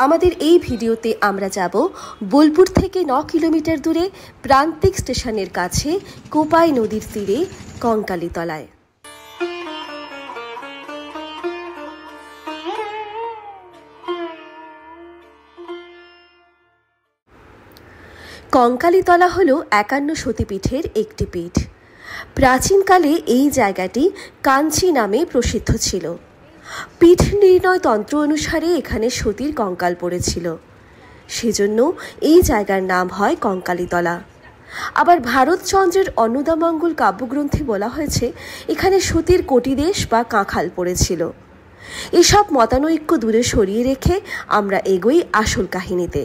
আমাদের এই ভিডিওতে আমরা যাব বোলপুর থেকে 9 কিলোমিটার দূরে প্রান্তিক স্টেশনের কাছে কোপাই নদীর তীরে কঙ্কালীতলায়। কঙ্কালীতলা হলো 51 সতীপীঠের একটি পীঠ। প্রাচীনকালে এই জায়গাটি কাঞ্চি নামে প্রসিদ্ধ ছিল। পীঠ নির্ণয় তন্ত্র অনুসারে এখানে সতীর কঙ্কাল পড়েছিল, সেজন্য এই জায়গার নাম হয় কঙ্কালীতলা। আবার ভারতচন্দ্রের অন্নদামঙ্গল কাব্যগ্রন্থে বলা হয়েছে এখানে সতীর কটিদেশ বা কাঁখাল পড়েছিল। এসব মতানৈক্য দূরে সরিয়ে রেখে আমরা এগোই আসল কাহিনীতে।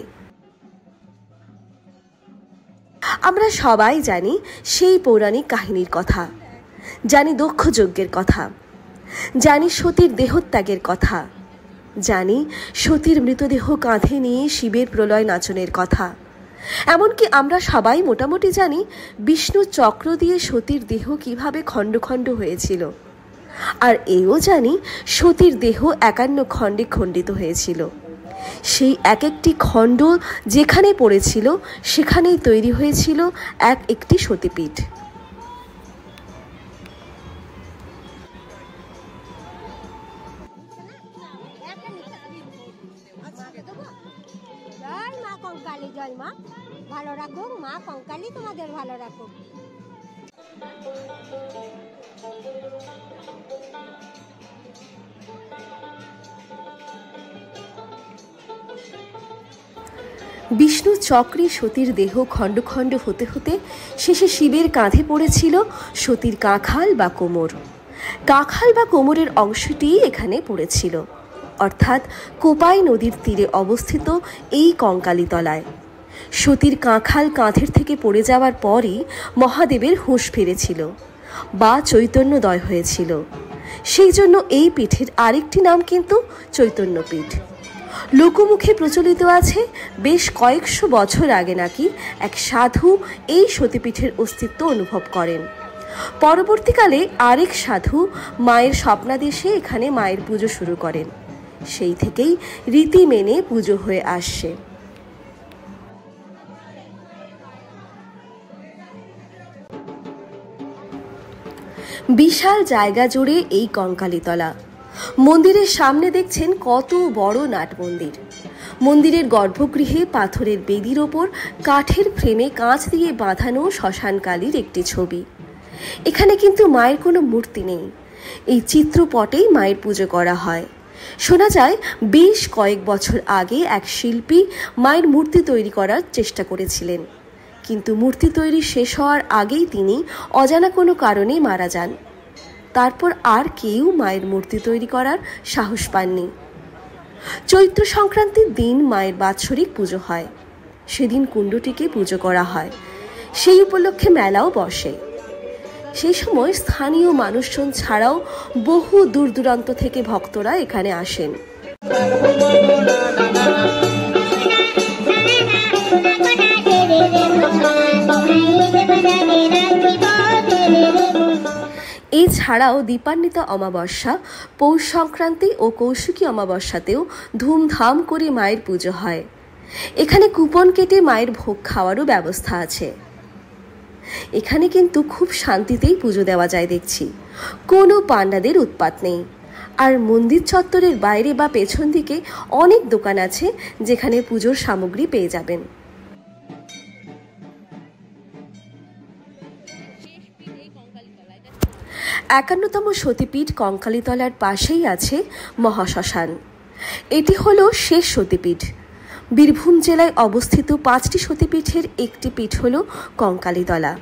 আমরা সবাই জানি সেই পৌরাণিক কাহিনীর কথা, জানি দক্ষ যজ্ঞের কথা, জানি সতীর দেহত্যাগের কথা, জানি সতীর মৃতদেহ কাঁধে নিয়ে শিবের প্রলয় নাচনের কথা। এমনকি আমরা সবাই মোটামুটি জানি বিষ্ণু চক্র দিয়ে সতীর দেহ কিভাবে খণ্ড খণ্ড হয়েছিল। আর এও জানি সতীর দেহ 51 খণ্ডে খণ্ডিত হয়েছিল। সেই এক একটি খণ্ড যেখানে পড়েছিল সেখানেই তৈরি হয়েছিল একটি সতীপীঠ। জয় মা কঙ্কালী, জয় মা, ভালো রাখুক মা কঙ্কালী, তোমাদের ভালো রাখুক। বিষ্ণু চক্রে সতীর দেহ খণ্ড খণ্ড হতে হতে শেষে শিবের কাঁধে পড়েছিল সতীর কাঁখাল বা কোমর। কাঁখাল বা কোমরের অংশটি এখানে পড়েছিল, অর্থাৎ কোপাই নদীর তীরে অবস্থিত এই কঙ্কালীতলায়। সতীর কাঁখাল কাঁধের থেকে পড়ে যাওয়ার পরই মহাদেবের হুঁশ ফিরেছিল বা চৈতন্যদয় হয়েছিল। সেই জন্য এই পীঠের আরেকটি নাম কিন্তু চৈতন্যপীঠ। লোকমুখে প্রচলিত আছে বেশ কয়েকশো বছর আগে নাকি এক সাধু এই সতীপীঠের অস্তিত্ব অনুভব করেন। পরবর্তীকালে আরেক সাধু মায়ের স্বপ্নাদেশে এখানে মায়ের পুজো শুরু করেন। সেই থেকেই রীতি মেনে পুজো হয়ে আসছে। বিশাল জায়গা জুড়ে এই কঙ্কালীতলা। মন্দিরের সামনে দেখছেন কত বড় নাট মন্দির। মন্দিরের গর্ভগৃহে পাথরের বেদির ওপর কাঠের ফ্রেমে কাঁচ দিয়ে বাঁধানো শ্মশানকালীর একটি ছবি। এখানে কিন্তু মায়ের কোনো মূর্তি নেই, এই চিত্রপটেই মায়ের পুজো করা হয়। শোনা যায় বেশ কয়েক বছর আগে এক শিল্পী মায়ের মূর্তি তৈরি করার চেষ্টা করেছিলেন, কিন্তু মূর্তি তৈরি শেষ হওয়ার আগেই তিনি অজানা কোনো কারণে মারা যান। তারপর আর কেউ মায়ের মূর্তি তৈরি করার সাহস পাননি। চৈত্র সংক্রান্তির দিন মায়ের বাৎসরিক পুজো হয়, সেদিন কুণ্ডটিকে পুজো করা হয়। সেই উপলক্ষে মেলাও বসে। সেই সময় স্থানীয় মানুষজন ছাড়াও বহু দূর দূরান্ত থেকে ভক্তরা এখানে আসেন। এছাড়াও দীপান্বিতা অমাবস্যা, পৌষ সংক্রান্তি ও কৌশিকী অমাবস্যাতেও ধুমধাম করে মায়ের পুজো হয়। এখানে কুপন কেটে মায়ের ভোগ খাওয়ারও ব্যবস্থা আছে। এখানে কিন্তু খুব শান্তিতেই পুজো দেওয়া যায় দেখছি, কোনো পাণ্ডাদের উৎপাত নেই। আর মন্দির চত্বরের বাইরে বা পেছন দিকে অনেক দোকান আছে যেখানে পুজোর সামগ্রী পেয়ে যাবেন। একান্নতম সতীপীঠ কঙ্কালীতলার পাশেই আছে মহাশ্মশান। এটি হলো শেষ সতীপীঠ। বীরভূম জেলায় অবস্থিত 5টি সতীপীঠের একটি পীঠ হল কঙ্কালীতলা।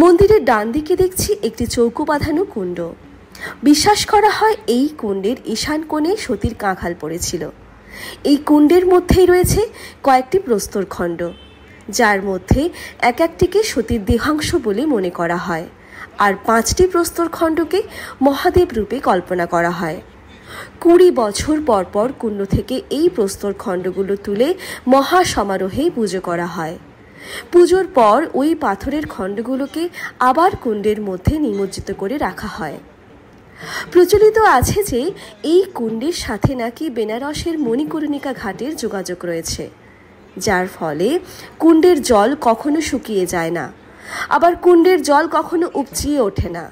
মন্দিরের ডান দিকে দেখছি একটি চৌকো বাঁধানো কুণ্ড। বিশ্বাস করা হয় এই কুণ্ডের ঈশান কোণে সতীর কাঁখাল পড়েছিল। এই কুণ্ডের মধ্যেই রয়েছে কয়েকটি প্রস্তরখণ্ড, যার মধ্যে এক একটিকে সতীর দেহাংশ বলে মনে করা হয়, আর 5টি প্রস্তরখণ্ডকে মহাদেব রূপে কল্পনা করা হয়। 20 বছর পর পর কুণ্ড থেকে এই প্রস্তরখণ্ডগুলো তুলে মহা সমারোহে পুজো করা হয়। পুজোর পর ওই পাথরের খণ্ডগুলোকে আবার কুণ্ডের মধ্যে নিমজ্জিত করে রাখা হয়। প্রচলিত আছে যে এই কুণ্ডের সাথে নাকি বেনারসের মণিকর্ণিকা ঘাটের যোগাযোগ রয়েছে, যার ফলে কুণ্ডের জল কখনো শুকিয়ে যায় না, আবার কুণ্ডের জল কখনো উপচিয়ে ওঠে না।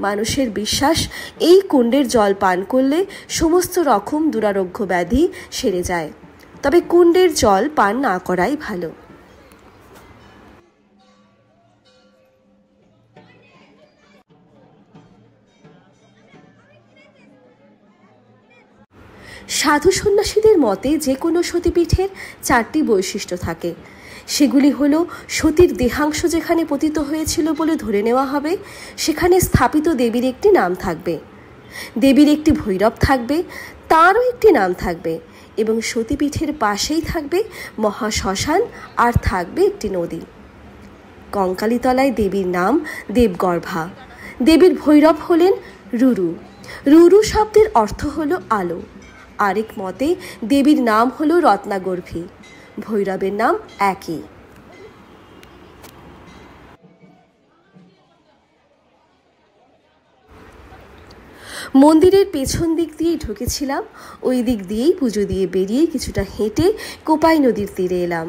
মানুষের বিশ্বাস এই কুণ্ডের জল পান করলে সমস্ত রকম দুরারোগ্য ব্যাধি সেরে যায়, তবে কুণ্ডের জল পান না করাই ভালো। সাধু সন্ন্যাসীদের মতে যে কোনো সতীপীঠের 4টি বৈশিষ্ট্য থাকে। সেগুলি হলো সতীর দেহাংশ যেখানে পতিত হয়েছিল বলে ধরে নেওয়া হবে সেখানে স্থাপিত দেবীর একটি নাম থাকবে, দেবীর একটি ভৈরব থাকবে, তারও একটি নাম থাকবে, এবং সতীপীঠের পাশেই থাকবে মহাশ্মশান আর থাকবে একটি নদী। কঙ্কালীতলায় দেবীর নাম দেবগর্ভা, দেবীর ভৈরব হলেন রুরু। রুরু শব্দের অর্থ হলো আলো। আরেক মতে দেবীর নাম হলো রত্নাগর্ভী, ভৈরবের নাম একই। মন্দিরের পেছন দিক দিয়েই ঢুকেছিলাম, ওই দিক দিয়েই পুজো দিয়ে বেরিয়ে কিছুটা হেঁটে কোপাই নদীর তীরে এলাম।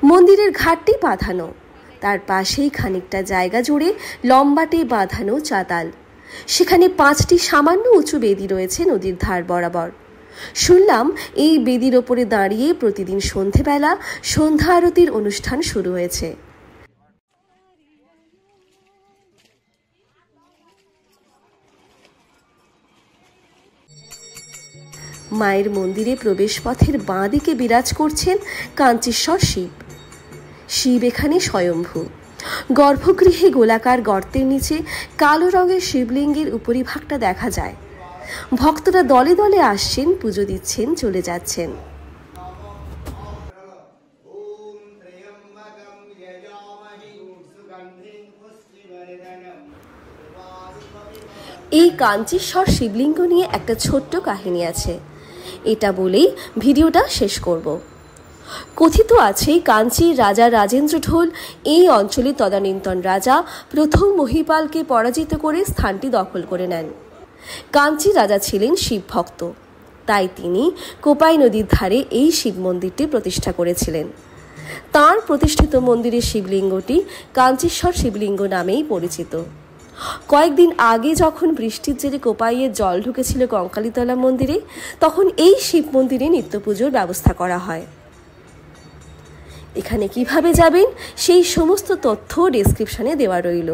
মন্দিরের ঘাটটি বাঁধানো, তার পাশেই খানিকটা জায়গা জুড়ে লম্বাটে বাঁধানো চাতাল। সেখানে 5টি সামান্য উঁচু বেদি রয়েছে নদীর ধার বরাবর। শুনলাম এই বেদির ওপরে দাঁড়িয়ে প্রতিদিন সন্ধেবেলা সন্ধ্যা আরতির অনুষ্ঠান শুরু হয়েছে। মায়ের মন্দিরে প্রবেশপথের বাঁ দিকে বিরাজ করছেন কাঞ্চীশ্বর শিব। শিব এখানে স্বয়ম্ভূ। গর্ভগৃহে গোলাকার গর্তের নিচে কালো রঙের শিবলিঙ্গের উপরিভাগটা দেখা যায়। ভক্তরা দলে দলে আসছেন, পুজো দিচ্ছেন, চলে যাচ্ছেন। এই কাঞ্চীশ্বর শিবলিঙ্গ নিয়ে একটা ছোট্ট কাহিনী আছে, এটা বলেই ভিডিওটা শেষ করব। কথিত আছে কাঞ্চীর রাজা রাজেন্দ্র ঢোল এই অঞ্চলে তদানীন্তন রাজা প্রথম মহিপালকে পরাজিত করে স্থানটি দখল করে নেন। কাঞ্চী রাজা ছিলেন শিব ভক্ত, তাই তিনি কোপাই নদীর ধারে এই শিব মন্দিরটি প্রতিষ্ঠা করেছিলেন। তাঁর প্রতিষ্ঠিত মন্দিরের শিবলিঙ্গটি কাঞ্চীশ্বর শিবলিঙ্গ নামেই পরিচিত। কয়েকদিন আগে যখন বৃষ্টির জেরে কোপাইয়ের জল ঢুকেছিল কঙ্কালীতলা মন্দিরে, তখন এই শিব মন্দিরে নিত্য পুজোর ব্যবস্থা করা হয়। এখানে কিভাবে যাবেন সেই সমস্ত তথ্য ডেসক্রিপশনে দেওয়া রইল।